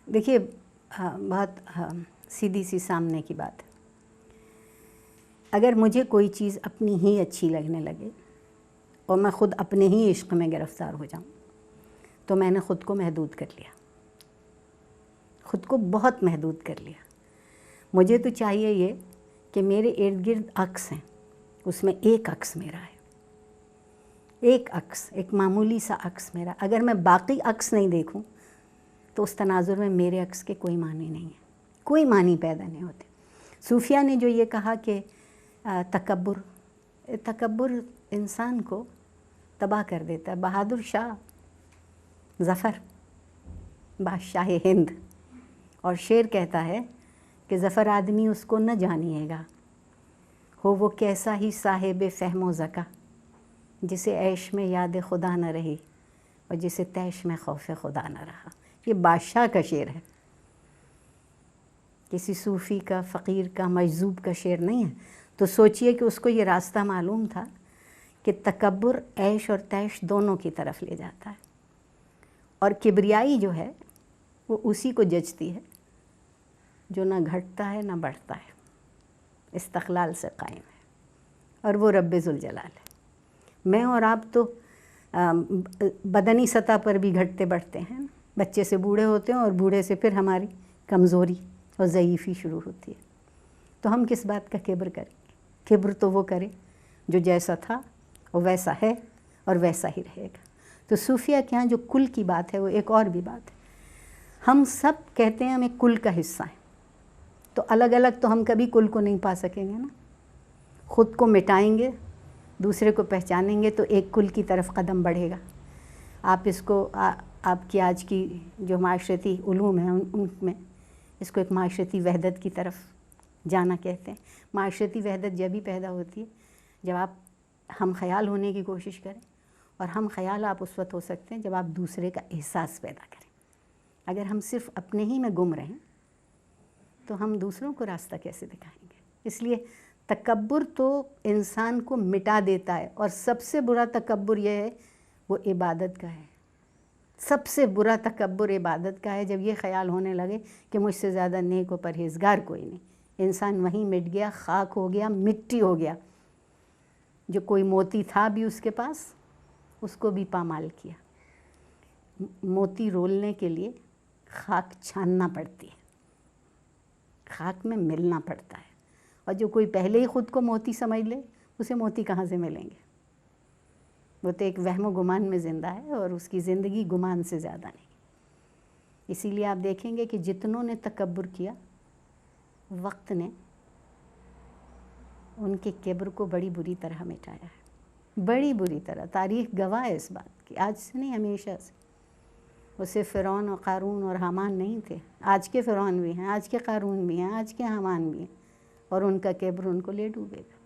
دیکھیے بہت سیدھی سی سامنے کی بات ہے. اگر مجھے کوئی چیز اپنی ہی اچھی لگنے لگے اور میں خود اپنے ہی عشق میں گرفتار ہو جاؤں تو میں نے خود کو محدود کر لیا، خود کو بہت محدود کر لیا. مجھے تو چاہیے یہ کہ میرے ارد گرد عکس ہیں، اس میں ایک عکس میرا ہے، ایک عکس، ایک معمولی سا عکس میرا. اگر میں باقی عکس نہیں دیکھوں تو اس تناظر میں میرے عکس کے کوئی معنی نہیں ہے، کوئی معنی پیدا نہیں ہوتے. صوفیہ نے جو یہ کہا کہ تکبر انسان کو تباہ کر دیتا ہے. بہادر شاہ ظفر بادشاہ ہند، اور شعر کہتا ہے کہ ظفر آدمی اس کو نہ جانیے گا، ہو وہ کیسا ہی صاحب فہم و ذکا، جسے عیش میں یاد خدا نہ رہی اور جسے تیش میں خوف خدا نہ رہا. یہ بادشاہ کا شعر ہے، کسی صوفی کا، فقیر کا، مجذوب کا شعر نہیں ہے. تو سوچئے کہ اس کو یہ راستہ معلوم تھا کہ تکبر عیش اور تیش دونوں کی طرف لے جاتا ہے، اور کبریائی جو ہے وہ اسی کو جچتی ہے جو نہ گھٹتا ہے نہ بڑھتا ہے، استقلال سے قائم ہے، اور وہ رب ذوالجلال ہے. میں اور آپ تو بدنی سطح پر بھی گھٹتے بڑھتے ہیں، بچے سے بوڑھے ہوتے ہیں اور بوڑھے سے پھر ہماری کمزوری اور ضعیفی شروع ہوتی ہے. تو ہم کس بات کا کبر کریں؟ کبر تو وہ کرے جو جیسا تھا وہ ویسا ہے اور ویسا ہی رہے گا. تو صوفیہ کے یہاں جو کل کی بات ہے وہ ایک اور بھی بات ہے. ہم سب کہتے ہیں ہم ایک کل کا حصہ ہیں، تو الگ الگ تو ہم کبھی کل کو نہیں پا سکیں گے نا. خود کو مٹائیں گے، دوسرے کو پہچانیں گے تو ایک کل کی طرف قدم بڑھے گا. آپ اس کو آپ کی آج کی جو معاشرتی علوم ہیں ان میں اس کو ایک معاشرتی وحدت کی طرف جانا کہتے ہیں. معاشرتی وحدت جب ہی پیدا ہوتی ہے جب آپ ہم خیال ہونے کی کوشش کریں، اور ہم خیال آپ اس وقت ہو سکتے ہیں جب آپ دوسرے کا احساس پیدا کریں. اگر ہم صرف اپنے ہی میں گم رہیں تو ہم دوسروں کو راستہ کیسے دکھائیں گے؟ اس لیے تکبر تو انسان کو مٹا دیتا ہے، اور سب سے برا تکبر یہ ہے وہ عبادت کا ہے. سب سے برا تکبر عبادت کا ہے، جب یہ خیال ہونے لگے کہ مجھ سے زیادہ نیک و پرہیزگار کوئی نہیں. انسان وہیں مٹ گیا، خاک ہو گیا، مٹی ہو گیا. جو کوئی موتی تھا بھی اس کے پاس، اس کو بھی پامال کیا. موتی رولنے کے لیے خاک چھاننا پڑتی ہے، خاک میں ملنا پڑتا ہے. اور جو کوئی پہلے ہی خود کو موتی سمجھ لے اسے موتی کہاں سے ملیں گے؟ وہ تو ایک وہم و گمان میں زندہ ہے، اور اس کی زندگی گمان سے زیادہ نہیں. اسی لیے آپ دیکھیں گے کہ جتنوں نے تکبر کیا، وقت نے ان کے کبر کو بڑی بری طرح مٹایا ہے، بڑی بری طرح. تاریخ گواہ ہے اس بات کی، آج سے نہیں ہمیشہ سے. وہ صرف فرعون اور قارون اور حامان نہیں تھے، آج کے فرعون بھی ہیں، آج کے قارون بھی ہیں، آج کے حامان بھی ہیں، اور ان کا کبر ان کو لے ڈوبے گا.